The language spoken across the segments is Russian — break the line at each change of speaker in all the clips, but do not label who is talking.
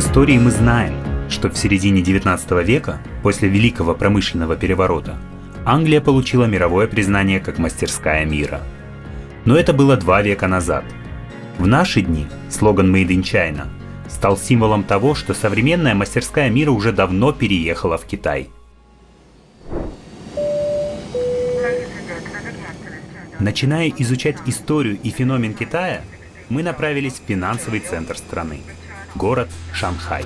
истории мы знаем, что в середине 19 века, после Великого промышленного переворота, Англия получила мировое признание как мастерская мира. Но это было 2 века назад. В наши дни слоган «Made in China» стал символом того, что современная мастерская мира уже давно переехала в Китай. Начиная изучать историю и феномен Китая, мы направились в финансовый центр страны – город Шанхай.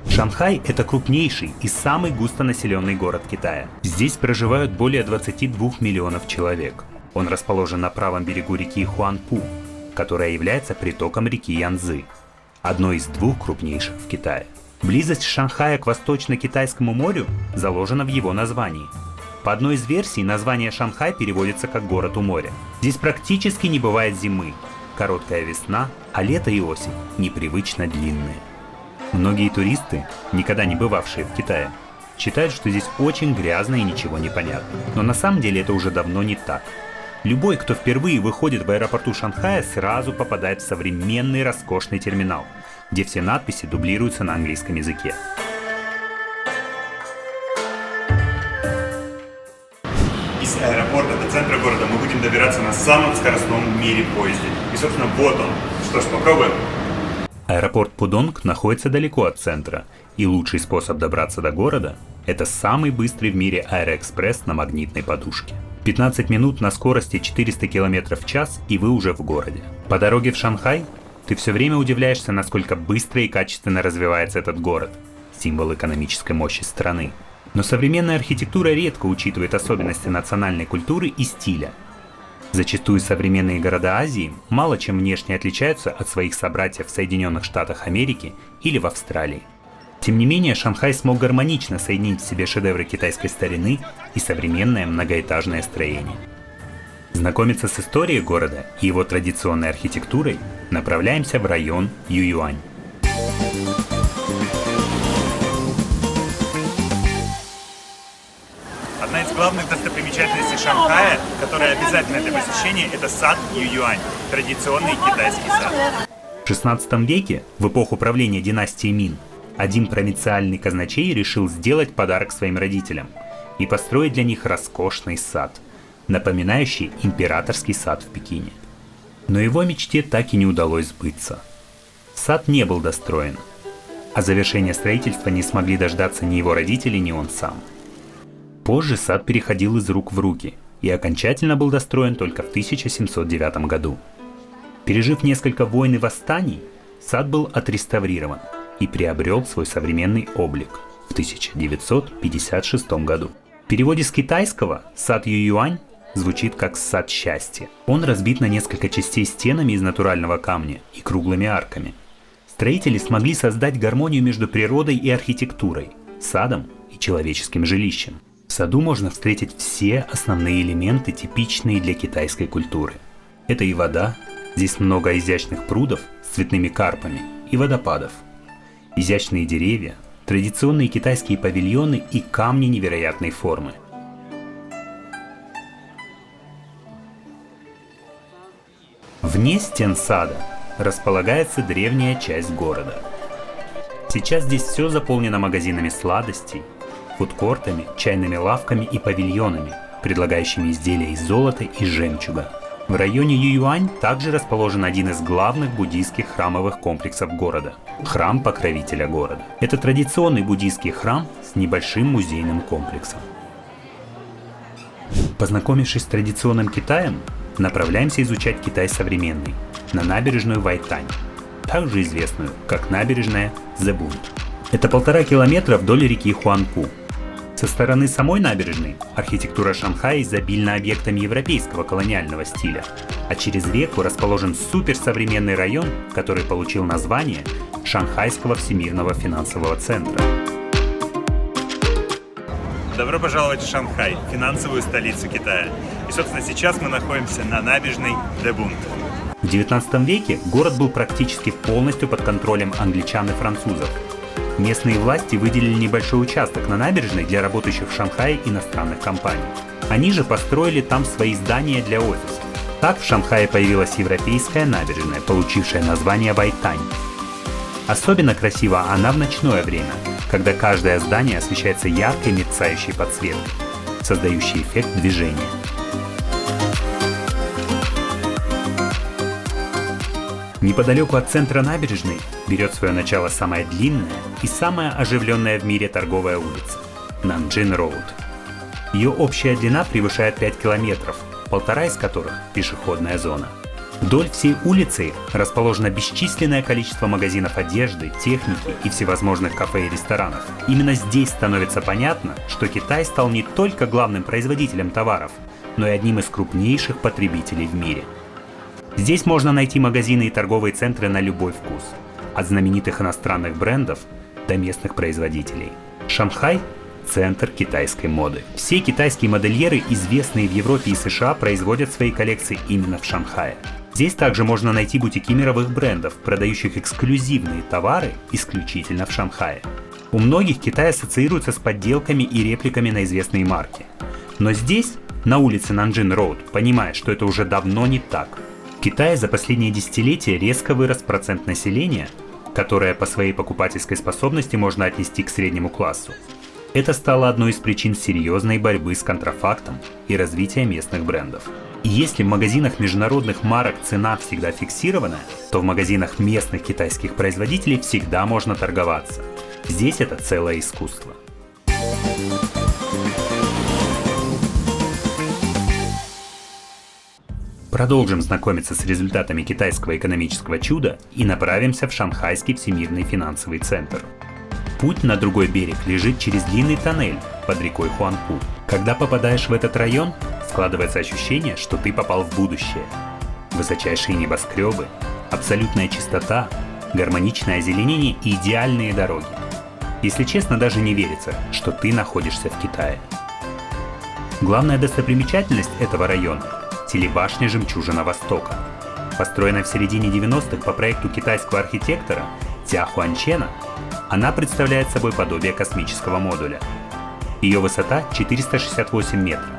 Шанхай – это крупнейший и самый густонаселенный город Китая. Здесь проживают более 22 миллионов человек. Он расположен на правом берегу реки Хуанпу, которая является притоком реки Янцзы, одной из 2 крупнейших в Китае. Близость Шанхая к Восточно-Китайскому морю заложена в его названии. По одной из версий, название Шанхай переводится как «город у моря». Здесь практически не бывает зимы, короткая весна, а лето и осень непривычно длинные. Многие туристы, никогда не бывавшие в Китае, считают, что здесь очень грязно и ничего не понятно. Но на самом деле это уже давно не так. Любой, кто впервые выходит в аэропорту Шанхая, сразу попадает в современный роскошный терминал, где все надписи дублируются на английском языке.
Из аэропорта до центра города мы будем добираться на самом скоростном в мире поезде. И, собственно, вот он. Что ж, попробуем.
Аэропорт Пудонг находится далеко от центра, и лучший способ добраться до города – это самый быстрый в мире аэроэкспресс на магнитной подушке. 15 минут на скорости 400 км в час, и вы уже в городе. По дороге в Шанхай ты все время удивляешься, насколько быстро и качественно развивается этот город – символ экономической мощи страны. Но современная архитектура редко учитывает особенности национальной культуры и стиля. Зачастую современные города Азии мало чем внешне отличаются от своих собратьев в Соединенных Штатах Америки или в Австралии. Тем не менее, Шанхай смог гармонично соединить в себе шедевры китайской старины и современное многоэтажное строение. Знакомиться с историей города и его традиционной архитектурой направляемся в район Ююань.
Одна из главных достопримечательностей Шанхая, которая обязательна для посещения, это сад Ююань, традиционный китайский сад.
В XVI веке, в эпоху правления династии Мин, один провинциальный казначей решил сделать подарок своим родителям и построить для них роскошный сад, напоминающий императорский сад в Пекине. Но его мечте так и не удалось сбыться. Сад не был достроен, а завершения строительства не смогли дождаться ни его родители, ни он сам. Позже сад переходил из рук в руки и окончательно был достроен только в 1709 году. Пережив несколько войн и восстаний, сад был отреставрирован и приобрел свой современный облик в 1956 году. В переводе с китайского «сад Ююань» звучит как «сад счастья». Он разбит на несколько частей стенами из натурального камня и круглыми арками. Строители смогли создать гармонию между природой и архитектурой, садом и человеческим жилищем. В саду можно встретить все основные элементы, типичные для китайской культуры. Это и вода, здесь много изящных прудов с цветными карпами и водопадов, изящные деревья, традиционные китайские павильоны и камни невероятной формы. Вне стен сада располагается древняя часть города. Сейчас здесь все заполнено магазинами сладостей, фудкортами, чайными лавками и павильонами, предлагающими изделия из золота и жемчуга. В районе Ююань также расположен один из главных буддийских храмовых комплексов города – храм покровителя города. Это традиционный буддийский храм с небольшим музейным комплексом. Познакомившись с традиционным Китаем, направляемся изучать Китай современный на набережную Вайтань, также известную как набережная Зебунт. Это 1,5 километра вдоль реки Хуанпу. Со стороны самой набережной архитектура Шанхая изобильна объектами европейского колониального стиля, а через реку расположен суперсовременный район, который получил название Шанхайского всемирного финансового центра.
Добро пожаловать в Шанхай, финансовую столицу Китая. И, собственно, сейчас мы находимся на набережной Зебунт.
В XIX веке город был практически полностью под контролем англичан и французов. Местные власти выделили небольшой участок на набережной для работающих в Шанхае иностранных компаний. Они же построили там свои здания для офисов. Так в Шанхае появилась европейская набережная, получившая название Вайтань. Особенно красива она в ночное время, когда каждое здание освещается яркой мерцающей подсветкой, создающей эффект движения. Неподалеку от центра набережной берет свое начало самая длинная и самая оживленная в мире торговая улица – Нанджин Роуд. Ее общая длина превышает 5 километров, 1,5 из которых – пешеходная зона. Вдоль всей улицы расположено бесчисленное количество магазинов одежды, техники и всевозможных кафе и ресторанов. Именно здесь становится понятно, что Китай стал не только главным производителем товаров, но и одним из крупнейших потребителей в мире. Здесь можно найти магазины и торговые центры на любой вкус, от знаменитых иностранных брендов до местных производителей. Шанхай – центр китайской моды. Все китайские модельеры, известные в Европе и США, производят свои коллекции именно в Шанхае. Здесь также можно найти бутики мировых брендов, продающих эксклюзивные товары исключительно в Шанхае. У многих Китай ассоциируется с подделками и репликами на известные марки. Но здесь, на улице Нанджин Роуд, понимая, что это уже давно не так. В Китае за последние десятилетия резко вырос процент населения, которое по своей покупательской способности можно отнести к среднему классу. Это стало одной из причин серьезной борьбы с контрафактом и развития местных брендов. И если в магазинах международных марок цена всегда фиксированная, то в магазинах местных китайских производителей всегда можно торговаться. Здесь это целое искусство. Продолжим знакомиться с результатами китайского экономического чуда и направимся в Шанхайский всемирный финансовый центр. Путь на другой берег лежит через длинный тоннель под рекой Хуанпу. Когда попадаешь в этот район, складывается ощущение, что ты попал в будущее. Высочайшие небоскребы, абсолютная чистота, гармоничное озеленение и идеальные дороги. Если честно, даже не верится, что ты находишься в Китае. Главная достопримечательность этого района – телебашня «Жемчужина Востока». Построенная в середине 90-х по проекту китайского архитектора Цзя Хуанчена, она представляет собой подобие космического модуля. Ее высота 468 метров.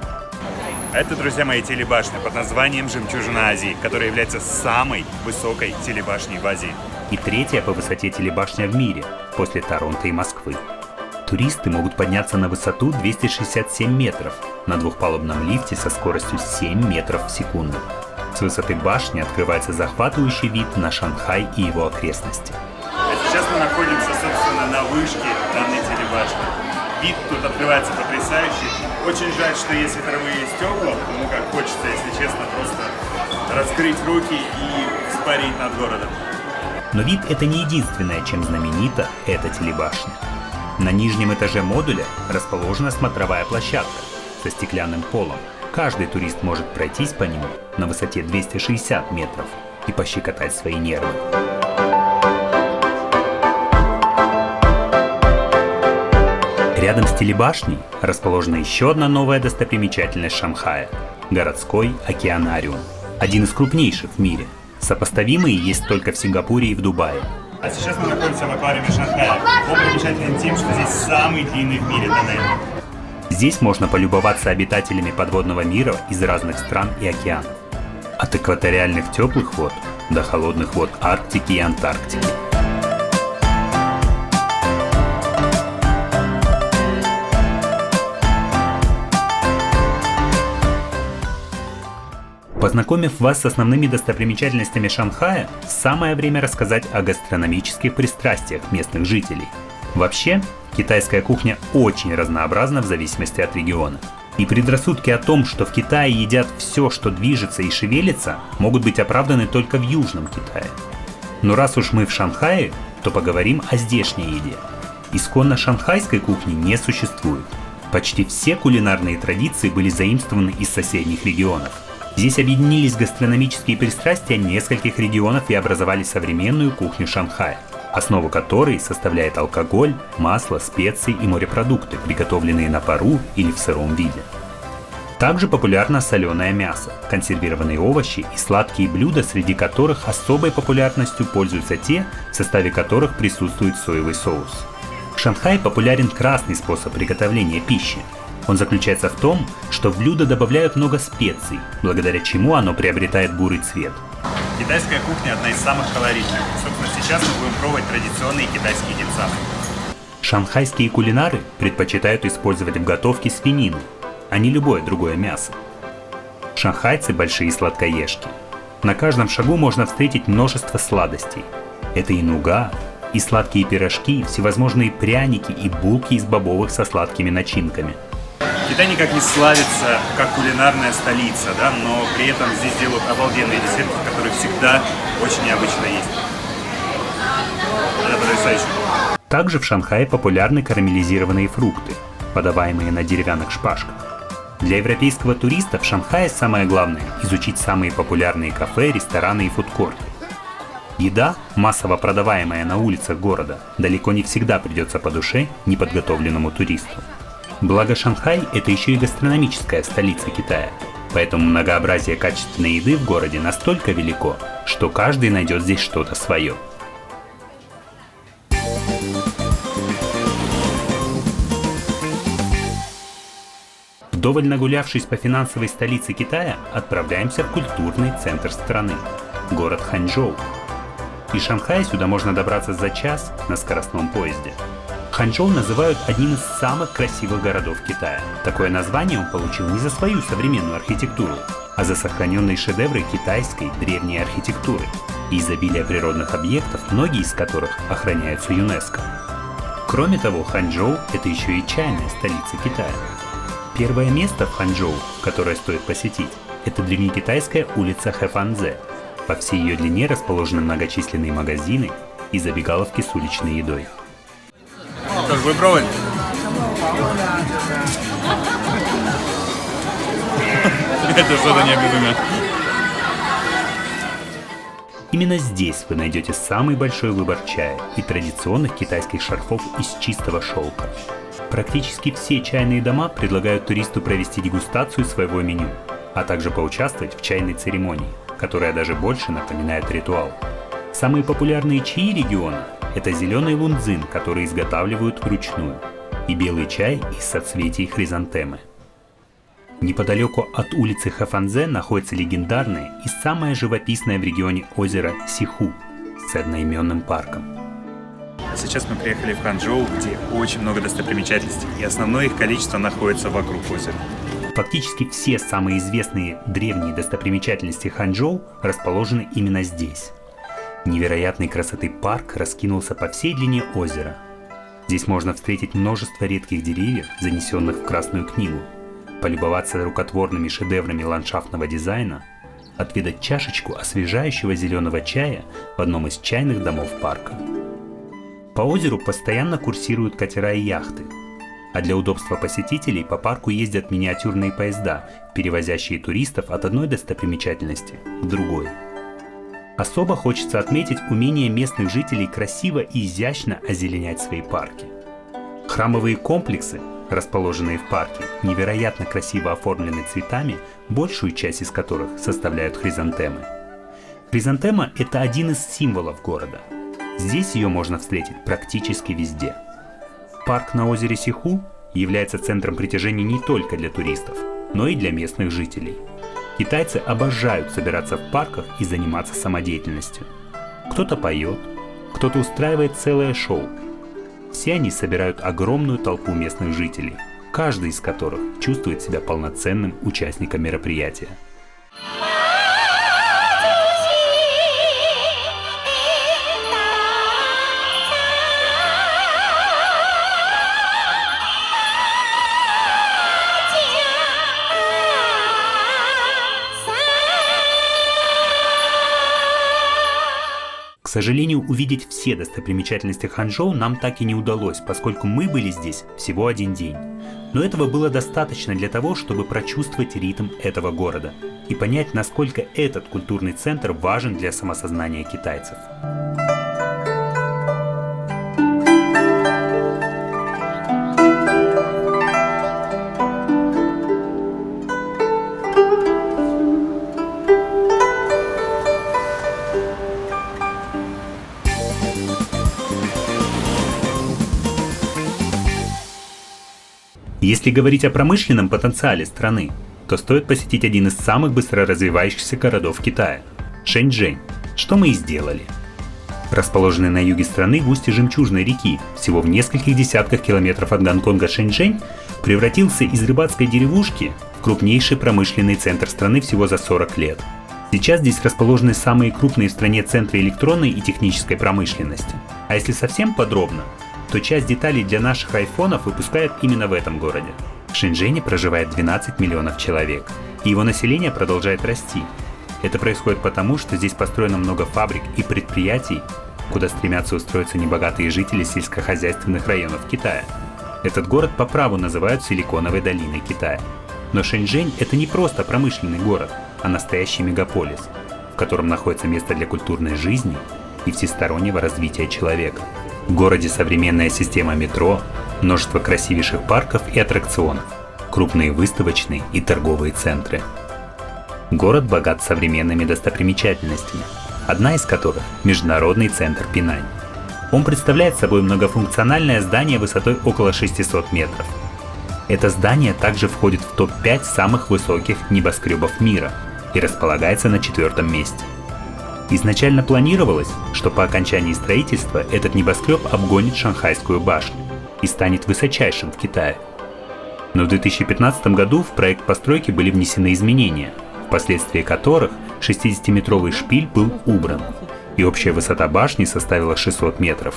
Это, друзья мои, телебашня под названием «Жемчужина Азии», которая является самой высокой телебашней в Азии.
И третья по высоте телебашня в мире, после Торонто и Москвы. Туристы могут подняться на высоту 267 метров на двухпалубном лифте со скоростью 7 метров в секунду. С высоты башни открывается захватывающий вид на Шанхай и его окрестности.
А сейчас мы находимся, собственно, на вышке данной телебашни. Вид тут открывается потрясающий. Очень жаль, что есть ветровые стекла, потому как хочется, если честно, просто раскрыть руки и вспарить над городом.
Но вид — это не единственное, чем знаменита эта телебашня. На нижнем этаже модуля расположена смотровая площадка со стеклянным полом. Каждый турист может пройтись по нему на высоте 260 метров и пощекотать свои нервы. Рядом с телебашней расположена еще одна новая достопримечательность Шанхая – городской океанариум. Один из крупнейших в мире. Сопоставимые есть только в Сингапуре и в Дубае.
А сейчас мы находимся в аквариуме Шанхая. Он примечателен тем, что здесь самый длинный в мире тоннель.
Здесь можно полюбоваться обитателями подводного мира из разных стран и океанов. От экваториальных теплых вод до холодных вод Арктики и Антарктики. Познакомив вас с основными достопримечательностями Шанхая, самое время рассказать о гастрономических пристрастиях местных жителей. Вообще, китайская кухня очень разнообразна в зависимости от региона. И предрассудки о том, что в Китае едят все, что движется и шевелится, могут быть оправданы только в Южном Китае. Но раз уж мы в Шанхае, то поговорим о здешней еде. Исконно шанхайской кухни не существует. Почти все кулинарные традиции были заимствованы из соседних регионов. Здесь объединились гастрономические пристрастия нескольких регионов и образовали современную кухню Шанхая, основу которой составляет алкоголь, масло, специи и морепродукты, приготовленные на пару или в сыром виде. Также популярно соленое мясо, консервированные овощи и сладкие блюда, среди которых особой популярностью пользуются те, в составе которых присутствует соевый соус. В Шанхае популярен красный способ приготовления пищи. Он заключается в том, что в блюдо добавляют много специй, благодаря чему оно приобретает бурый цвет.
Китайская кухня одна из самых колоритных. Собственно, сейчас мы будем пробовать традиционные китайские димсамы.
Шанхайские кулинары предпочитают использовать в готовке свинину, а не любое другое мясо. Шанхайцы – большие сладкоежки. На каждом шагу можно встретить множество сладостей. Это и нуга, и сладкие пирожки, всевозможные пряники и булки из бобовых со сладкими начинками.
Китай никак не славится как кулинарная столица, да, но при этом здесь делают обалденные десерты, которые всегда очень необычно есть. Это потрясающе.
Также в Шанхае популярны карамелизированные фрукты, подаваемые на деревянных шпажках. Для европейского туриста в Шанхае самое главное – изучить самые популярные кафе, рестораны и фудкорты. Еда, массово продаваемая на улицах города, далеко не всегда придется по душе неподготовленному туристу. Благо Шанхай – это еще и гастрономическая столица Китая, поэтому многообразие качественной еды в городе настолько велико, что каждый найдет здесь что-то свое. Вдоволь нагулявшись по финансовой столице Китая, отправляемся в культурный центр страны – город Ханчжоу. Из Шанхая сюда можно добраться за час на скоростном поезде. Ханчжоу называют одним из самых красивых городов Китая. Такое название он получил не за свою современную архитектуру, а за сохраненные шедевры китайской древней архитектуры и изобилие природных объектов, многие из которых охраняются ЮНЕСКО. Кроме того, Ханчжоу – это еще и чайная столица Китая. Первое место в Ханчжоу, которое стоит посетить, это древнекитайская улица Хэфанзе. По всей ее длине расположены многочисленные магазины и забегаловки с уличной едой.
Что ж, вы пробовали? Это что-то необъяснимое.
Именно здесь вы найдете самый большой выбор чая и традиционных китайских шарфов из чистого шелка. Практически все чайные дома предлагают туристу провести дегустацию своего меню, а также поучаствовать в чайной церемонии, которая даже больше напоминает ритуал. Самые популярные чаи региона – это зеленый лунцзин, который изготавливают вручную, и белый чай из соцветий хризантемы. Неподалеку от улицы Хэфанзе находится легендарное и самое живописное в регионе озеро Сиху с одноименным парком.
Сейчас мы приехали в Ханчжоу, где очень много достопримечательностей, и основное их количество находится вокруг озера.
Фактически все самые известные древние достопримечательности Ханчжоу расположены именно здесь. Невероятной красоты парк раскинулся по всей длине озера. Здесь можно встретить множество редких деревьев, занесенных в Красную книгу, полюбоваться рукотворными шедеврами ландшафтного дизайна, отведать чашечку освежающего зеленого чая в одном из чайных домов парка. По озеру постоянно курсируют катера и яхты, а для удобства посетителей по парку ездят миниатюрные поезда, перевозящие туристов от одной достопримечательности к другой. Особо хочется отметить умение местных жителей красиво и изящно озеленять свои парки. Храмовые комплексы, расположенные в парке, невероятно красиво оформлены цветами, большую часть из которых составляют хризантемы. Хризантема – это один из символов города. Здесь ее можно встретить практически везде. Парк на озере Сиху является центром притяжения не только для туристов, но и для местных жителей. Китайцы обожают собираться в парках и заниматься самодеятельностью. Кто-то поет, кто-то устраивает целое шоу. Все они собирают огромную толпу местных жителей, каждый из которых чувствует себя полноценным участником мероприятия. К сожалению, увидеть все достопримечательности Ханчжоу нам так и не удалось, поскольку мы были здесь всего один день. Но этого было достаточно для того, чтобы прочувствовать ритм этого города и понять, насколько этот культурный центр важен для самосознания китайцев. Если говорить о промышленном потенциале страны, то стоит посетить один из самых быстро развивающихся городов Китая – Шэньчжэнь, что мы и сделали. Расположенный на юге страны в устье Жемчужной реки, всего в нескольких десятках километров от Гонконга, Шэньчжэнь превратился из рыбацкой деревушки в крупнейший промышленный центр страны всего за 40 лет. Сейчас здесь расположены самые крупные в стране центры электронной и технической промышленности. А если совсем подробно, то часть деталей для наших айфонов выпускают именно в этом городе. В Шэньчжэне проживает 12 миллионов человек, и его население продолжает расти. Это происходит потому, что здесь построено много фабрик и предприятий, куда стремятся устроиться небогатые жители сельскохозяйственных районов Китая. Этот город по праву называют Силиконовой долиной Китая. Но Шэньчжэнь – это не просто промышленный город, а настоящий мегаполис, в котором находится место для культурной жизни и всестороннего развития человека. В городе современная система метро, множество красивейших парков и аттракционов, крупные выставочные и торговые центры. Город богат современными достопримечательностями, одна из которых – Международный центр Пинань. Он представляет собой многофункциональное здание высотой около 600 метров. Это здание также входит в топ-5 самых высоких небоскребов мира и располагается на 4-м месте. Изначально планировалось, что по окончании строительства этот небоскреб обгонит Шанхайскую башню и станет высочайшим в Китае. Но в 2015 году в проект постройки были внесены изменения, впоследствии которых 60-метровый шпиль был убран, и общая высота башни составила 600 метров.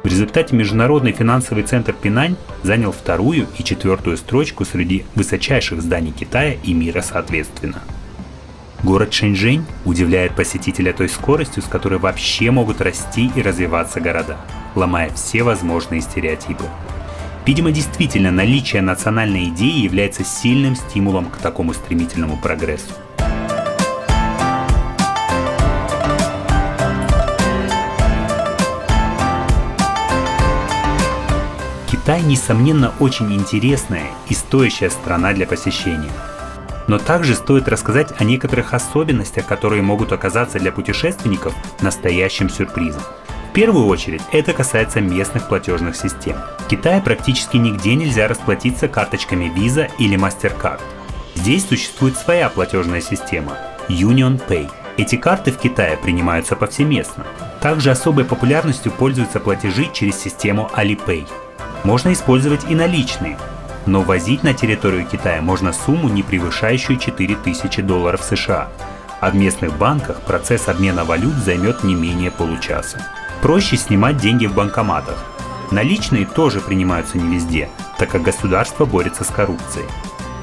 В результате Международный финансовый центр Пинань занял 2-ю и 4-ю строчку среди высочайших зданий Китая и мира соответственно. Город Шэньчжэнь удивляет посетителя той скоростью, с которой вообще могут расти и развиваться города, ломая все возможные стереотипы. Видимо, действительно, наличие национальной идеи является сильным стимулом к такому стремительному прогрессу. Китай, несомненно, очень интересная и стоящая страна для посещения. Но также стоит рассказать о некоторых особенностях, которые могут оказаться для путешественников настоящим сюрпризом. В первую очередь, это касается местных платежных систем. В Китае практически нигде нельзя расплатиться карточками Visa или MasterCard. Здесь существует своя платежная система – UnionPay. Эти карты в Китае принимаются повсеместно. Также особой популярностью пользуются платежи через систему Alipay. Можно использовать и наличные, но ввозить на территорию Китая можно сумму, не превышающую $4000 США, а в местных банках процесс обмена валют займет не менее получаса. Проще снимать деньги в банкоматах. Наличные тоже принимаются не везде, так как государство борется с коррупцией.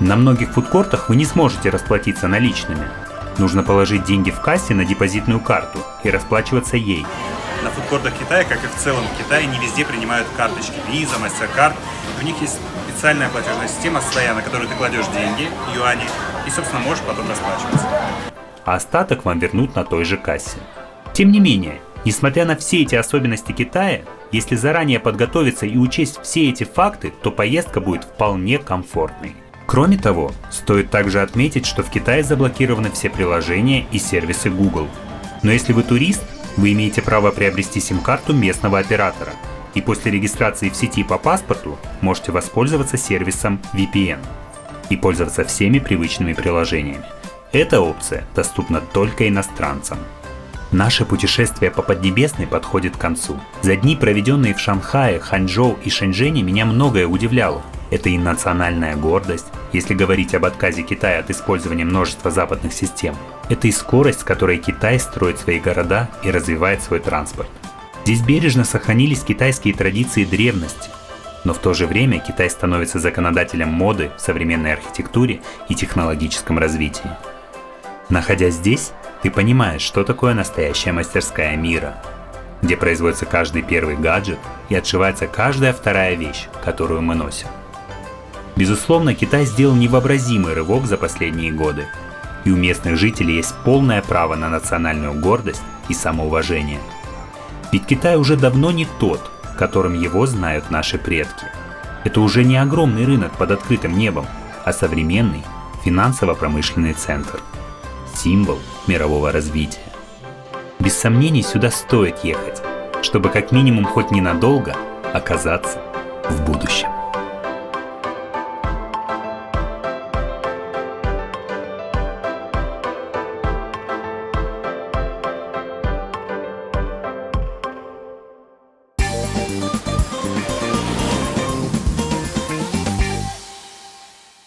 На многих фудкортах вы не сможете расплатиться наличными. Нужно положить деньги в кассе на депозитную карту и расплачиваться ей.
На фудкортах Китая, как и в целом в Китае, не везде принимают карточки Visa, MasterCard. У них есть специальная платежная система своя, на которую ты кладешь деньги, юани, и, собственно, можешь потом расплачиваться.
А остаток вам вернут на той же кассе. Тем не менее, несмотря на все эти особенности Китая, если заранее подготовиться и учесть все эти факты, то поездка будет вполне комфортной. Кроме того, стоит также отметить, что в Китае заблокированы все приложения и сервисы Google. Но если вы турист, вы имеете право приобрести сим-карту местного оператора, и после регистрации в сети по паспорту можете воспользоваться сервисом VPN и пользоваться всеми привычными приложениями. Эта опция доступна только иностранцам. Наше путешествие по Поднебесной подходит к концу. За дни, проведенные в Шанхае, Ханчжоу и Шэньчжэне, меня многое удивляло. Это и национальная гордость, если говорить об отказе Китая от использования множества западных систем. Это и скорость, с которой Китай строит свои города и развивает свой транспорт. Здесь бережно сохранились китайские традиции древности, но в то же время Китай становится законодателем моды в современной архитектуре и технологическом развитии. Находясь здесь, ты понимаешь, что такое настоящая мастерская мира, где производится каждый первый гаджет и отшивается каждая вторая вещь, которую мы носим. Безусловно, Китай сделал невообразимый рывок за последние годы, и у местных жителей есть полное право на национальную гордость и самоуважение. Ведь Китай уже давно не тот, которым его знают наши предки. Это уже не огромный рынок под открытым небом, а современный финансово-промышленный центр. Символ мирового развития. Без сомнений, сюда стоит ехать, чтобы как минимум хоть ненадолго оказаться в будущем.